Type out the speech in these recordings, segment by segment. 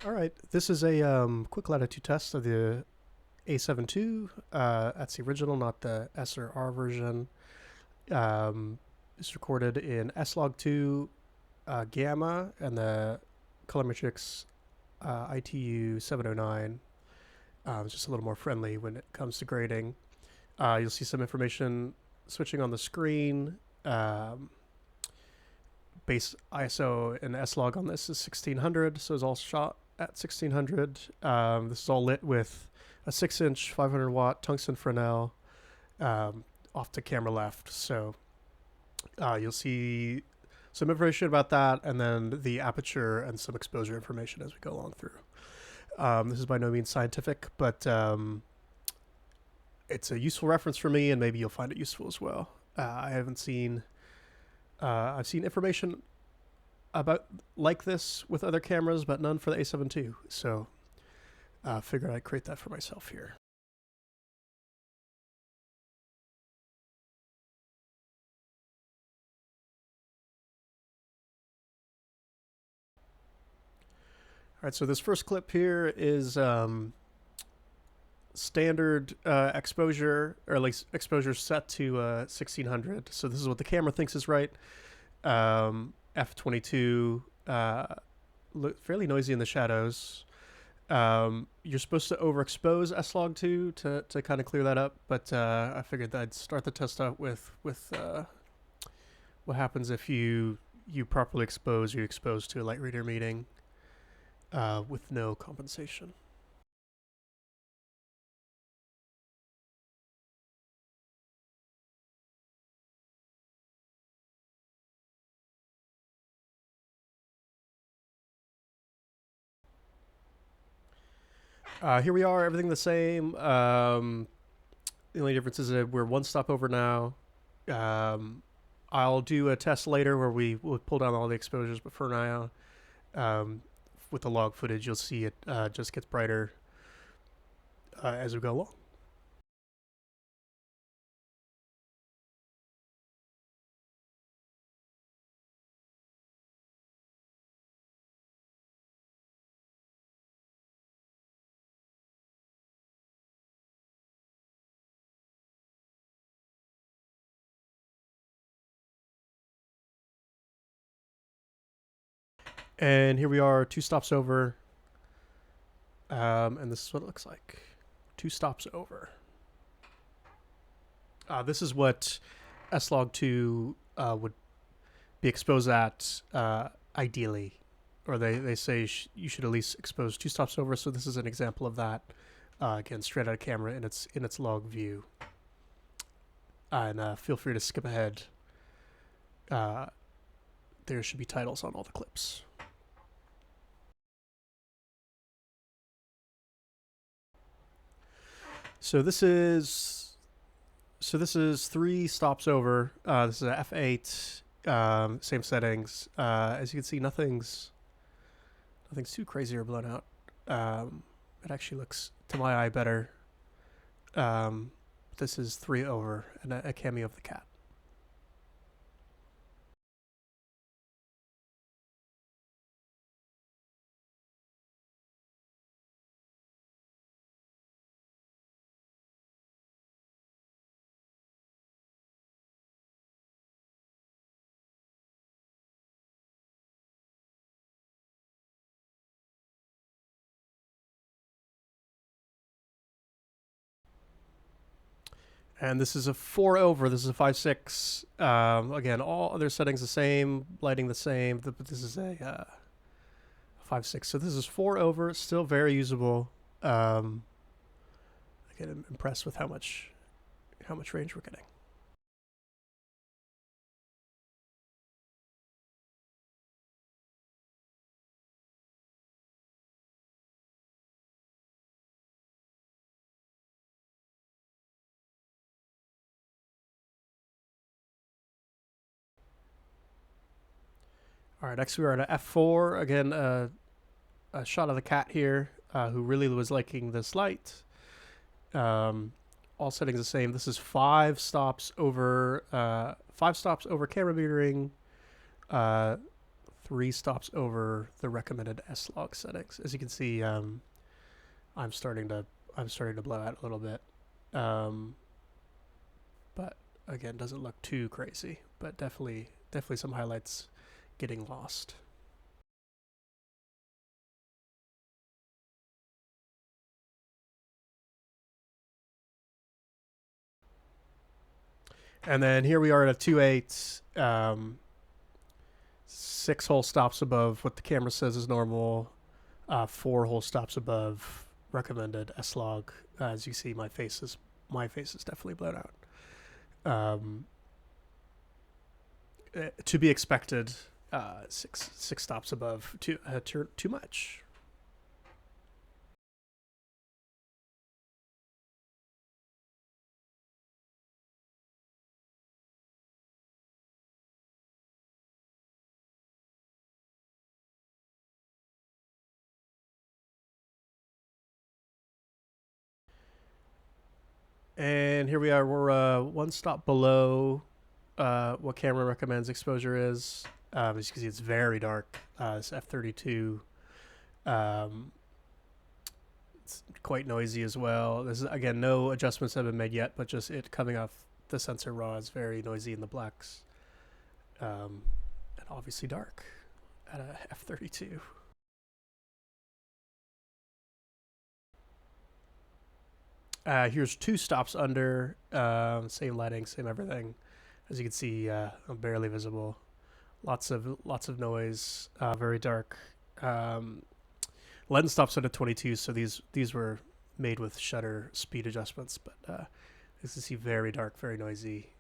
All right, this is a quick latitude test of the A7 II. That's the original, not the S or R version. It's recorded in S-Log2 Gamma and the color matrix ITU 709. It's just a little more friendly when it comes to grading. You'll see some information switching on the screen. Base ISO and S-Log on this is 1600, so it's all shot at 1600. This is all lit with a 6-inch 500 watt tungsten Fresnel off to camera left. So you'll see some information about that, and then the aperture and some exposure information as we go along through. This is by no means scientific, but it's a useful reference for me, and maybe you'll find it useful as well. I've seen information about like this with other cameras, but none for the A7 II. So figured I'd create that for myself here. All right, so this first clip here is standard exposure, or at least exposure set to 1600. So this is what the camera thinks is right. F22, fairly noisy in the shadows. You're supposed to overexpose S-Log2 to kind of clear that up, but I figured I'd start the test out with what happens if you properly expose, you're exposed to a light reader meeting with no compensation. Here we are, everything the same. The only difference is that we're one stop over now. I'll do a test later where we will pull down all the exposures, but for now, with the log footage, you'll see it just gets brighter as we go along. And here we are, 2 stops over. And this is what it looks like. 2 stops over. This is what S-Log2 would be exposed at ideally. Or they say you should at least expose 2 stops over. So this is an example of that. Again, straight out of camera in its log view. And feel free to skip ahead. There should be titles on all the clips. So this is 3 stops over. This is a f8, same settings. As you can see, nothing's too crazy or blown out. It actually looks, to my eye, better. This is 3 over and a cameo of the cat. And this is a 4 over. This is a 5.6. Again, all other settings the same, lighting the same, but this is a 5.6. So this is 4 over. Still very usable. Again, I'm impressed with how much range we're getting. All right, next we are at a f4. Again, a shot of the cat here, who really was liking this light. All settings the same. This is 5 stops over. 5 stops over camera metering. 3 stops over the recommended S-log settings. As you can see, I'm starting to blow out a little bit, but again, doesn't look too crazy. But definitely some highlights getting lost. And then here we are at a 2.8, 6 whole stops above what the camera says is normal, 4 whole stops above recommended S-log. As you see, my face is definitely blown out. To be expected, 6 stops above too much. And here we are. We're 1 stop below what camera recommends exposure is. As you can see, it's very dark. It's f32. It's quite noisy as well. This is, again, no adjustments have been made yet, but just it coming off the sensor raw is very noisy in the blacks. And obviously dark at a f32. Here's 2 stops under, same lighting, same everything. As you can see, I'm barely visible. Lots of noise, very dark. Lens stops at a 22, so these were made with shutter speed adjustments, but as you see, very dark, very noisy.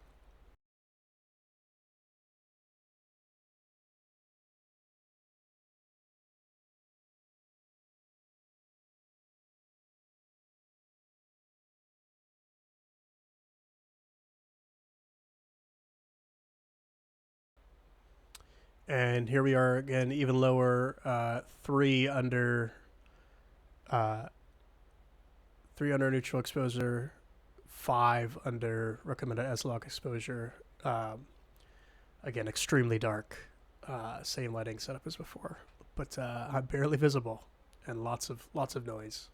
And here we are again, even lower, 3 under 3 under neutral exposure, 5 under recommended S-log exposure. Again, extremely dark. Same lighting setup as before, but I'm barely visible and lots of noise.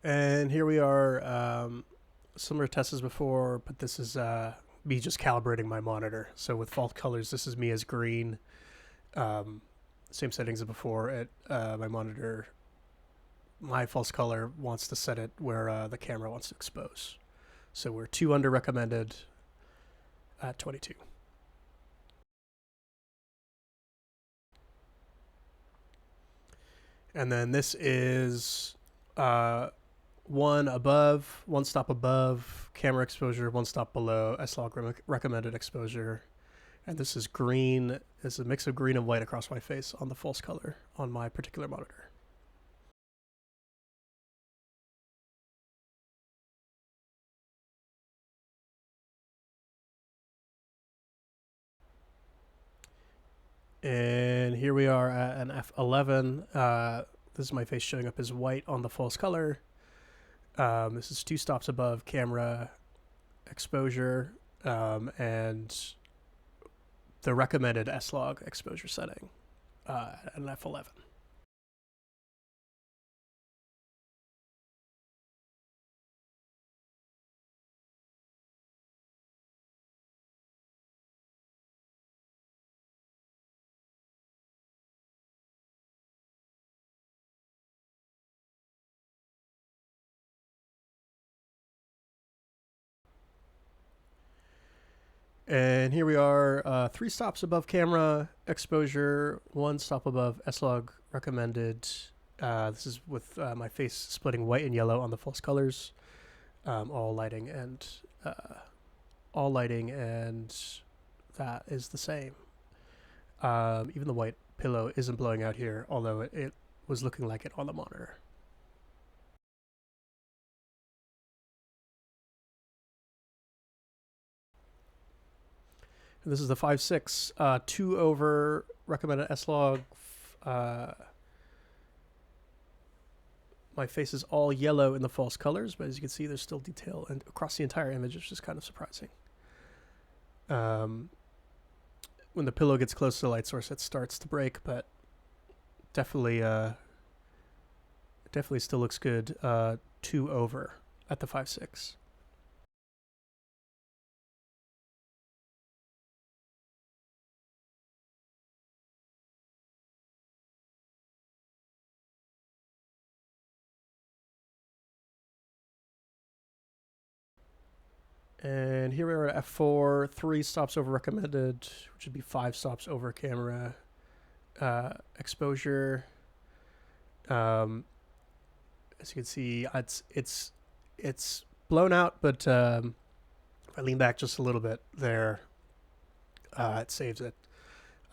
And here we are, similar tests as before, but this is me just calibrating my monitor. So with false colors, this is me as green. Same settings as before. My monitor, my false color wants to set it where the camera wants to expose. So we're 2 under recommended at 22. And then this is 1 stop above camera exposure, 1 stop below S-log recommended exposure. And this is green. It's a mix of green and white across my face on the false color on my particular monitor. And here we are at an f11. This is my face showing up as white on the false color. This is 2 stops above camera exposure, and the recommended S-log exposure setting at an f11. And here we are, 3 stops above camera exposure, 1 stop above S-log recommended. This is with my face splitting white and yellow on the false colors, all lighting and that is the same. Even the white pillow isn't blowing out here, although it was looking like it on the monitor. And this is the 5.6, 2 over recommended S-log, my face is all yellow in the false colors, but as you can see, there's still detail and across the entire image, which is kind of surprising. When the pillow gets close to the light source, it starts to break, but definitely still looks good. 2 over at the 5.6. And here we are at f4, 3 stops over recommended, which would be 5 stops over camera exposure. As you can see, it's blown out, but if I lean back just a little bit there, it saves it.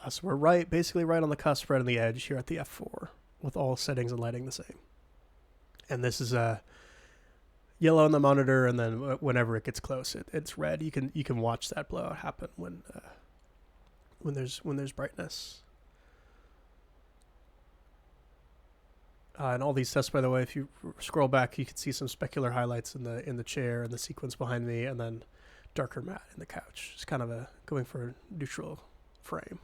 So we're basically right on the cusp, right on the edge here at the f4, with all settings and lighting the same. And this is yellow on the monitor, and then whenever it gets close, it's red. You can watch that blowout happen when there's brightness. And all these tests, by the way, if you scroll back, you can see some specular highlights in the chair and the sequence behind me, and then darker matte in the couch. It's kind of going for a neutral frame.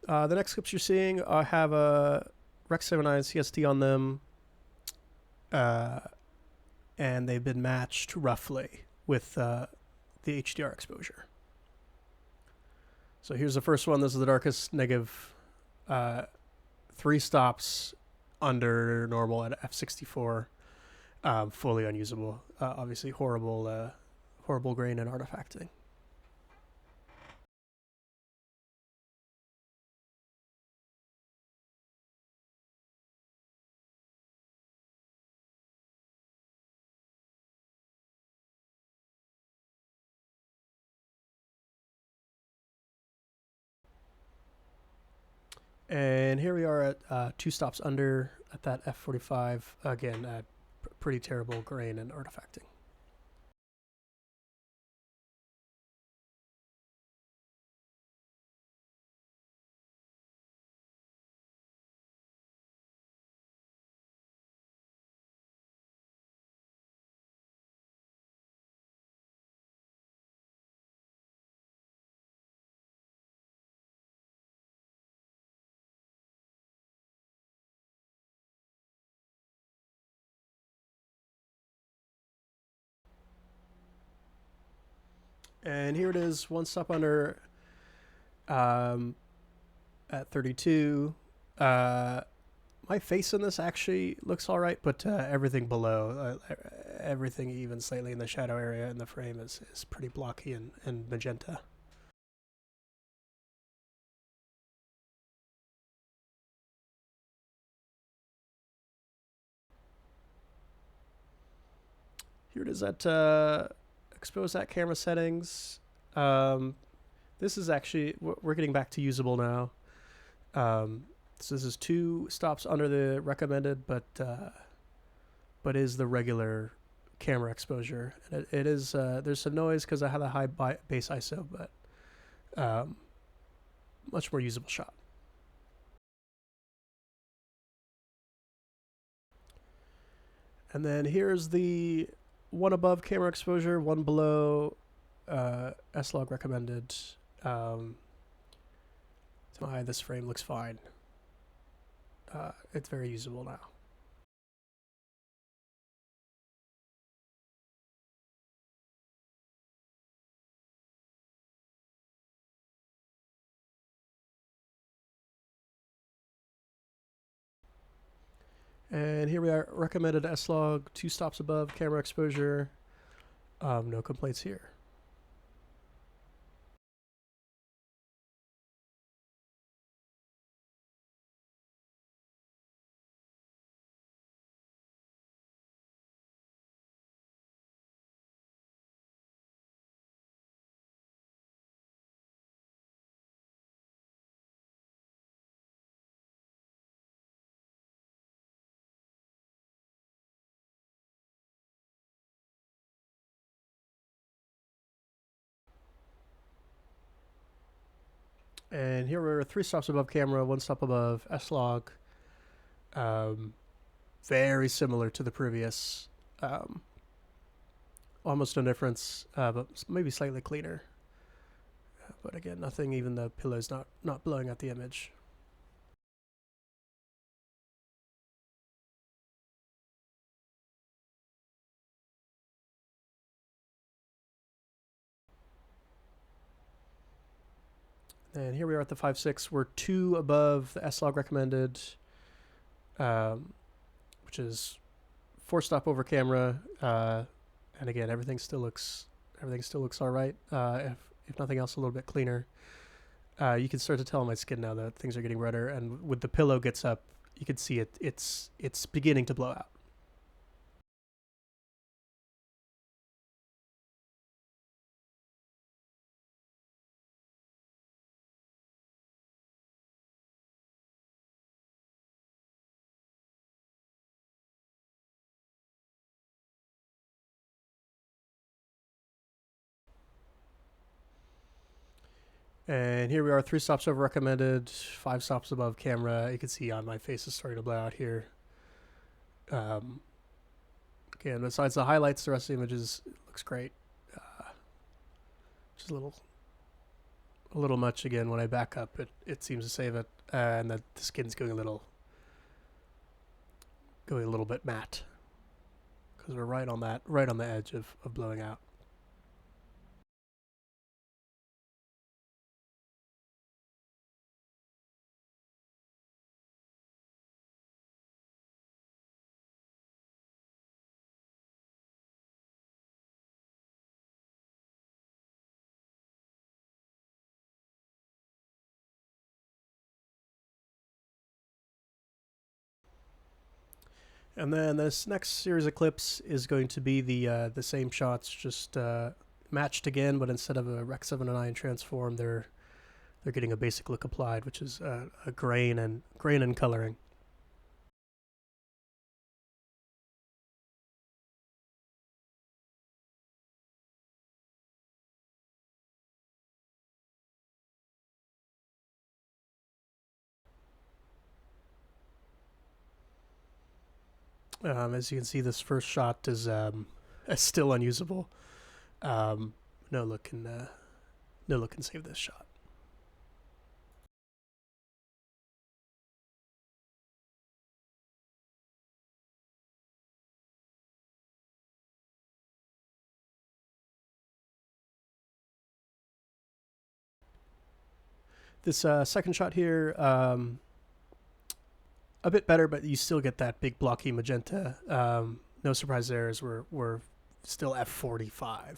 The next clips you're seeing have a Rec 79 CST on them, and they've been matched roughly with the HDR exposure. So here's the first one. This is the darkest, negative 3 stops under normal at f64, fully unusable. Obviously horrible grain and artifacting. And here we are at 2 stops under at that f45. Again, pretty terrible grain and artifacting. And here it is, 1 stop under at 32. My face in this actually looks all right, but everything below, everything even slightly in the shadow area in the frame is pretty blocky and magenta. Here it is at expose that camera settings. This is actually, we're getting back to usable now. So this is 2 stops under the recommended, but is the regular camera exposure. And it is, there's some noise because I have a high base ISO, but much more usable shot. And then here's the 1 above camera exposure, 1 below S-Log recommended. This frame looks fine. It's very usable now. And here we are, recommended S-Log, 2 stops above camera exposure. No complaints here. And here we're 3 stops above camera, 1 stop above S-Log. Um, very similar to the previous. Um, almost no difference, but maybe slightly cleaner. But again, nothing, even the pillow's not blowing out the image. And here we are at the 5.6. We're 2 above the S-Log recommended, which is 4 stop over camera. And again, everything still looks all right. If nothing else, a little bit cleaner. You can start to tell on my skin now that things are getting redder, and with the pillow gets up, you can see it's beginning to blow out. And here we are, 3 stops over recommended, 5 stops above camera. You can see on my face is starting to blow out here. Again, besides the highlights, the rest of the images looks great. Just a little much again. When I back up, it seems to save it, and that the skin's going a little bit matte because we're right on the edge of blowing out. And then this next series of clips is going to be the same shots, just matched again, but instead of a Rec 709 transform, they're getting a basic look applied, which is a grain and coloring. As you can see, this first shot is still unusable. Um, no look can save this shot. This second shot here, a bit better, but you still get that big blocky magenta. No surprise there, as we're still F45.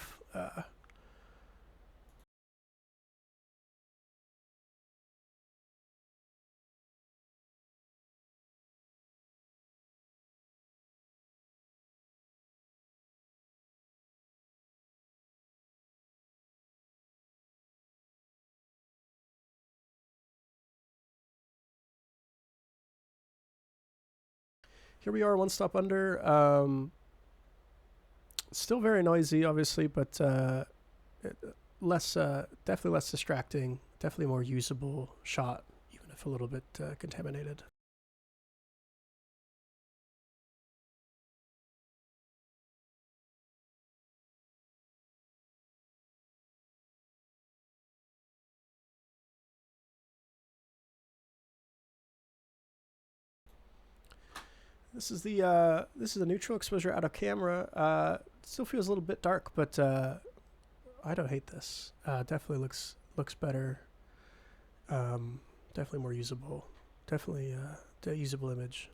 Here we are, 1 stop under. Still very noisy, obviously, but definitely less distracting. Definitely more usable shot, even if a little bit contaminated. This is the neutral exposure out of camera. Still feels a little bit dark, but I don't hate this. Definitely looks better. Definitely more usable. Definitely a usable image.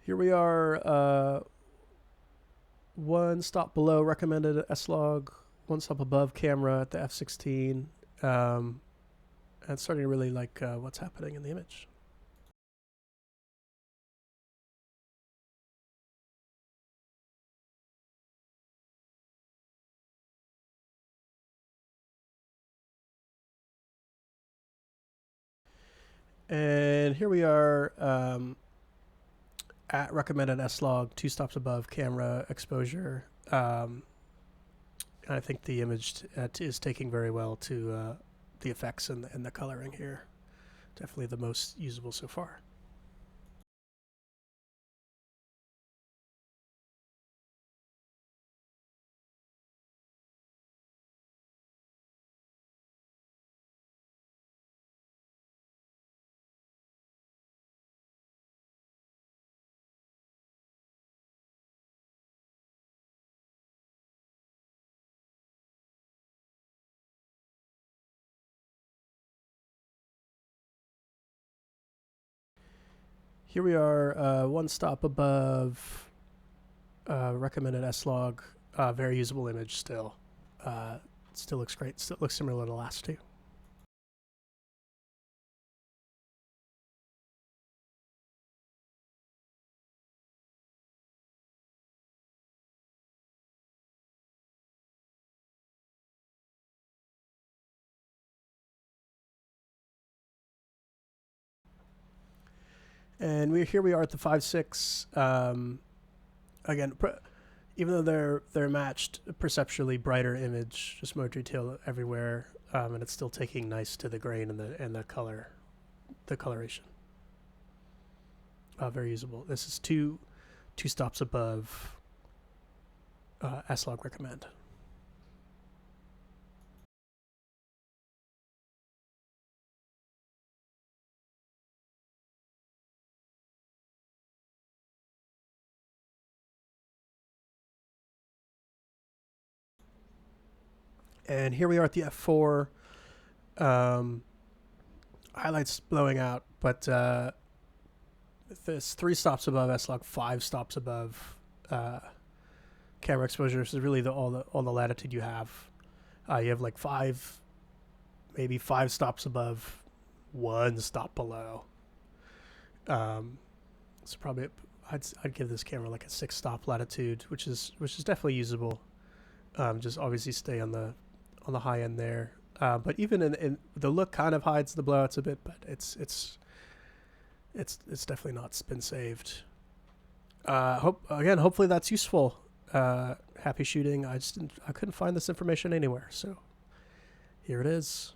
Here we are, 1 stop below recommended S-Log, 1 stop above camera at the f16, and starting to really like what's happening in the image. And here we are at recommended S-log, 2 stops above camera exposure. I think the image is taking very well to the effects and the coloring here. Definitely the most usable so far. Here we are, 1 stop above recommended S-log. Very usable image still. Still looks great. Still looks similar to the last 2. And here we are at the 5.6. Again, even though they're matched, perceptually brighter image, just more detail everywhere, and it's still taking nice to the grain and the color, the coloration. Very usable. This is two stops above S-log recommend. And here we are at the f4. Highlights blowing out, but this 3 stops above S-log, 5 stops above camera exposure. This is really all the latitude you have. You have like 5, maybe 5 stops above, 1 stop below. So probably I'd give this camera like a 6 stop latitude, which is definitely usable. Just obviously stay on the high end there. But even in the look kind of hides the blowouts a bit, but it's definitely not been saved. Hopefully that's useful. Happy shooting. I couldn't find this information anywhere, so here it is.